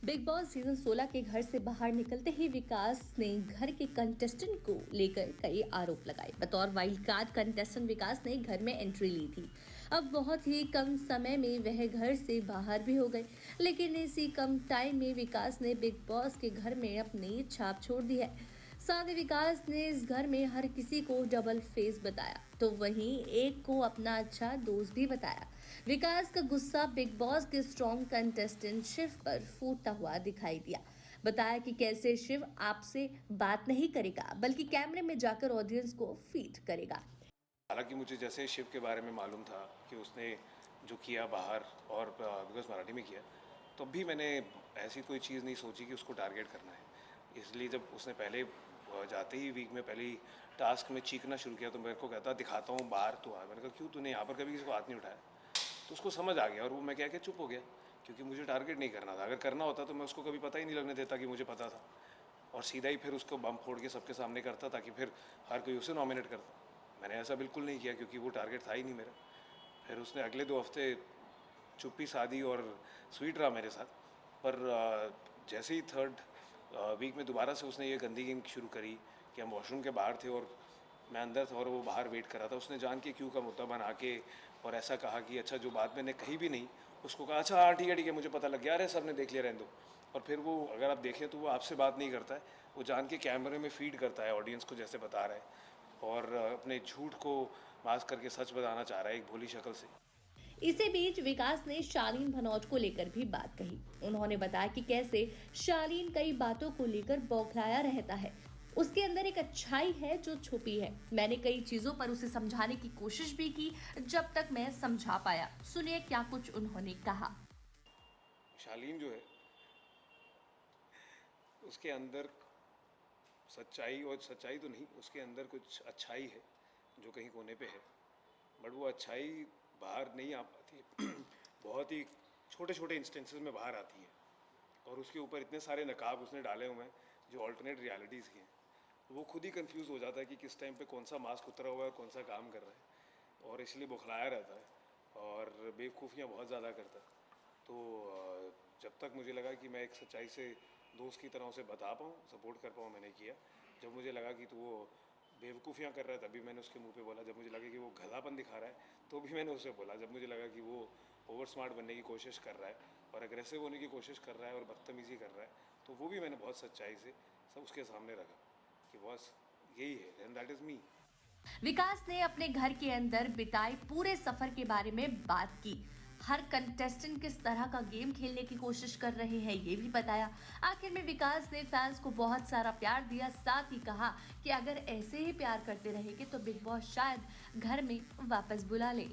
Big boss season 16 के घर से बाहर निकलते ही विकास ने घर के कंटेस्टेंट को लेकर कई आरोप लगाए। बतौर वाइल्ड कार्ड कंटेस्टेंट विकास ने घर में एंट्री ली थी। अब बहुत ही कम समय में वह घर से बाहर भी हो गए, लेकिन इसी कम टाइम में विकास ने बिग बॉस के घर में अपनी छाप छोड़ दी है। साथ ही विकास ने इस घर में हर किसी को डबल फेस बताया, तो वहीं एक को अपना अच्छा दोस्त भी बताया। विकास का गुस्सा बिग बॉस के स्ट्रॉन्ग कंटेस्टेंट शिव पर फूटता हुआ दिखाई दिया। बताया कि कैसे शिव आपसे बात नहीं करेगा, बल्कि कैमरे में जाकर ऑडियंस को फीड करेगा। हालांकि मुझे जैसे शिव के बारे में मालूम था कि उसने जो किया बाहर और बिकॉज मराठी में किया, तो भी मैंने ऐसी कोई चीज़ नहीं सोची कि उसको टारगेट करना है। इसलिए जब उसने पहले जाते ही वीक में पहली टास्क में चीखना शुरू किया तो मेरे को कहता दिखाता हूँ बाहर तो आ। मैंने कहा क्यों, तूने यहाँ पर कभी किसी को हाथ नहीं उठाया? तो उसको समझ आ गया और वो मैं क्या चुप हो गया, क्योंकि मुझे टारगेट नहीं करना था। अगर करना होता तो मैं उसको कभी पता ही नहीं लगने देता कि मुझे पता था, और सीधा ही फिर उसको बम फोड़ के सबके सामने करता ताकि फिर हर कोई उसे नॉमिनेट करता। मैंने ऐसा बिल्कुल नहीं किया क्योंकि वो टारगेट था ही नहीं मेरा। फिर उसने अगले 2 हफ्ते चुप्पी साधी और स्वीट रहा मेरे साथ। पर जैसे ही थर्ड वीक में दोबारा से उसने ये गंदी गेम शुरू करी कि हम वॉशरूम के बाहर थे और मैं अंदर था और वो बाहर वेट कर रहा था। उसने जान के क्यों का मुद्दा बना के और ऐसा कहा कि अच्छा जो बात मैंने कही भी नहीं, उसको कहा अच्छा हाँ ठीक है मुझे पता लग गया, अरे सब ने देख लिया, रहने दो। और फिर वो अगर आप देखें तो वो आपसे बात नहीं करता है, वो जान के कैमरे में फीड करता है ऑडियंस को जैसे बता रहा है, और अपने झूठ को मास्क करके सच बताना चाह रहा है एक भोली शक्ल से। इसी बीच विकास ने शालीन भनौट को लेकर भी बात कही। उन्होंने बताया कि कैसे शालीन कई बातों को लेकर बौखलाया रहता है। उसके अंदर एक अच्छाई है जो छुपी है। मैंने कई चीजों पर उसे समझाने की कोशिश भी की, जब तक मैं समझा पाया। सुनिए क्या कुछ उन्होंने कहा। शालीन जो है उसके अंदर सच्चाई, और सच्चाई तो नहीं, उसके अंदर कुछ अच्छाई है जो कहीं कोने पे है, बट वो अच्छाई बाहर नहीं आ पाती है। बहुत ही छोटे छोटे इंस्टेंसेस में बाहर आती है, और उसके ऊपर इतने सारे नकाब उसने डाले हुए हैं जो अल्टरनेट रियलिटीज़ की हैं। वो खुद ही कंफ्यूज हो जाता है कि किस टाइम पे कौन सा मास्क उतरा हुआ है और कौन सा काम कर रहा है, और इसलिए बौखलाया रहता है और बेवकूफ़ियाँ बहुत ज़्यादा करता है। तो जब तक मुझे लगा कि मैं एक सच्चाई से दोस्त की तरह उसे बता पाऊँ, सपोर्ट कर पाऊँ, मैंने किया। जब मुझे लगा कि तो वो बेवकूफ़ियाँ कर रहा है तभी मैंने उसके मुंह पे बोला। जब मुझे लगा कि वो गधापन दिखा रहा है तो भी मैंने उसे बोला। जब मुझे लगा कि वो ओवर स्मार्ट बनने की कोशिश कर रहा है और अग्रेसिव होने की कोशिश कर रहा है और बदतमीज़ी कर रहा है, तो वो भी मैंने बहुत सच्चाई से सब उसके सामने रखा कि बॉस यही है, एंड दैट इज़ मी। विकास ने अपने घर के अंदर बिताए पूरे सफर के बारे में बात की। हर कंटेस्टेंट किस तरह का गेम खेलने की कोशिश कर रहे हैं ये भी बताया। आखिर में विकास ने फैंस को बहुत सारा प्यार दिया, साथ ही कहा कि अगर ऐसे ही प्यार करते रहेंगे तो बिग बॉस शायद घर में वापस बुला ले।